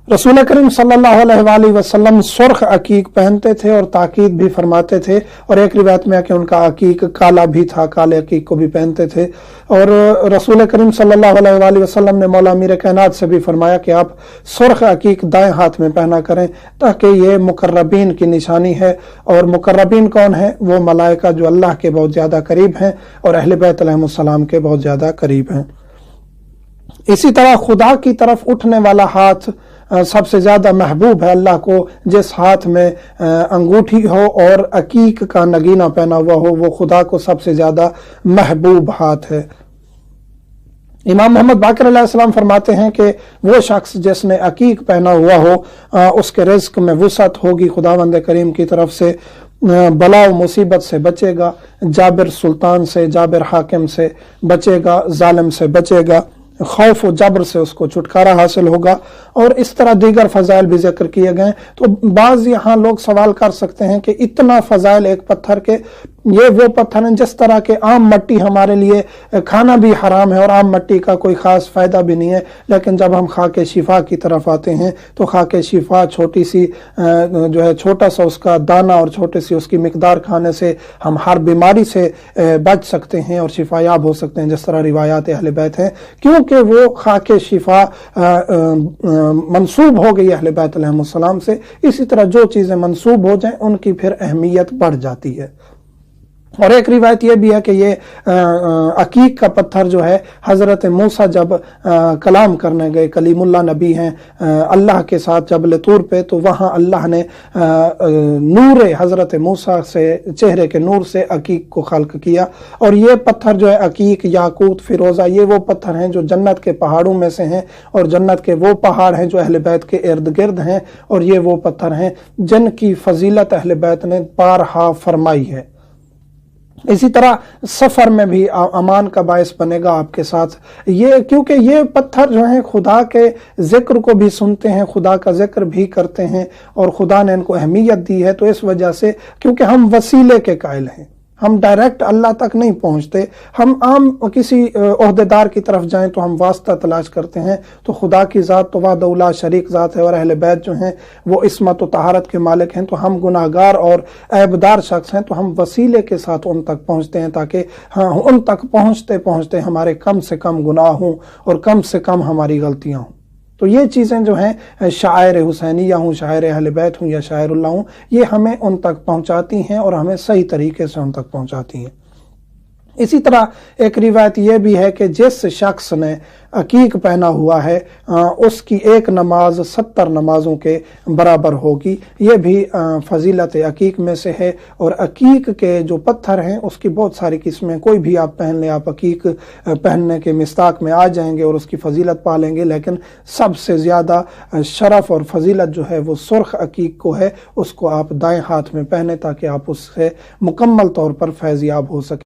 रसूल करीम सल्लल्लाहु अलैहि वसल्लम सुर्ख अकीक पहनते थे और ताकीद भी फरमाते थे, और एक रिवायत में है कि उनका अकीक काला भी था, काले अकीक को भी पहनते थे। और रसूल करीम सल्लल्लाहु अलैहि वसल्लम ने मौला अमीर कायनात से भी फरमाया कि आप सुर्ख अकीक दाएं हाथ में पहना करें, ताकि ये मुकर्रबीन की निशानी है। और मुकर्रबीन कौन है? वो मलाइका जो अल्लाह के बहुत ज़्यादा करीब हैं और अहले बैत अलैहिमुस्सलाम के बहुत ज़्यादा करीब हैं। इसी तरह खुदा की तरफ उठने वाला हाथ सबसे ज्यादा महबूब है अल्लाह को। जिस हाथ में अंगूठी हो और अकीक का नगीना पहना हुआ हो, वो खुदा को सबसे ज्यादा महबूब हाथ है। इमाम मोहम्मद बाक़िर अलैहिस्सलाम फरमाते हैं कि वो शख्स जिसने अकीक पहना हुआ हो, उसके रिज़्क में वुसअत होगी खुदावंद करीम की तरफ से, बला व मुसीबत से बचेगा, जाबिर सुल्तान से, जाबिर हाकिम से बचेगा, जालिम से बचेगा, खौफ व जबर से उसको छुटकारा हासिल होगा। और इस तरह दीगर फजाइल भी जिक्र किए गए। तो बाज़ यहाँ लोग सवाल कर सकते हैं कि इतना फजाइल एक पत्थर के, ये वो पत्थर हैं जिस तरह के आम मट्टी हमारे लिए खाना भी हराम है और आम मट्टी का कोई ख़ास फ़ायदा भी नहीं है, लेकिन जब हम खाके शिफा की तरफ आते हैं तो खाके शिफा छोटी सी जो है, छोटा सा उसका दाना और छोटी सी उसकी मिकदार खाने से हम हर बीमारी से बच सकते हैं और शिफायाब हो सकते हैं, जिस तरह रिवायात अहले बैत हैं, क्योंकि वो खाके शिफा मंसूब हो गई अहले बैत अलैहिमुस्सलाम से। इसी तरह जो चीज़ें मंसूब हो जाएं उनकी फिर अहमियत बढ़ जाती है। और एक रिवायत यह भी है कि ये अकीक का पत्थर जो है, हज़रत मूसा जब कलाम करने गए, कलीमुल्लाह नबी हैं अल्लाह के साथ जबल तूर पे, तो वहाँ अल्लाह ने नूर हज़रत मूसा से, चेहरे के नूर से अकीक को खल्क किया। और ये पत्थर जो है अकीक, याकूत, फिरोज़ा, ये वो पत्थर हैं जो जन्नत के पहाड़ों में से हैं, और जन्नत के वो पहाड़ हैं जो अहले बैत के इर्द गिर्द हैं, और ये वो पत्थर हैं जिनकी फजीलत अहले बैत ने बारहा फरमाई है। इसी तरह सफ़र में भी अमान का बायस बनेगा आपके साथ ये, क्योंकि ये पत्थर जो हैं खुदा के ज़िक्र को भी सुनते हैं, खुदा का ज़िक्र भी करते हैं, और खुदा ने इनको अहमियत दी है। तो इस वजह से, क्योंकि हम वसीले के कायल हैं, हम डायरेक्ट अल्लाह तक नहीं पहुँचते, हम आम किसी ओहदेदार की तरफ जाएं तो हम वास्ता तलाश करते हैं। तो खुदा की ज़ात तो वादउला शरीक ज़ात है, और अहले बैत जो हैं वो इस्मत व तहारत के मालिक हैं। तो हम गुनाहगार और ऐबदार शख्स हैं, तो हम वसीले के साथ उन तक पहुँचते हैं, ताकि हाँ, उन तक पहुँचते पहुँचते हमारे कम से कम गुनाह हों और कम से कम हमारी गलतियाँ हों। तो ये चीज़ें जो हैं, शायर हुसैनिया हूँ, शायर अहले बैत हूँ या शायरुल्लाह हूँ, ये हमें उन तक पहुँचाती हैं और हमें सही तरीके से उन तक पहुँचाती हैं। इसी तरह एक रिवायत यह भी है कि जिस शख्स ने अकीक पहना हुआ है, उसकी एक नमाज 70 नमाजों के बराबर होगी। ये भी फजीलत अकीक में से है। और अकीक के जो पत्थर हैं उसकी बहुत सारी किस्में, कोई भी आप पहन लें, आप अकीक पहनने के मिस्ताक में आ जाएंगे और उसकी फजीलत पा लेंगे, लेकिन सबसे ज़्यादा शरफ़ और फजीलत जो है वो सुर्ख अकीक को है। उसको आप दाएँ हाथ में पहने ताकि आप उससे मुकम्मल तौर पर फैज़याब हो सकें।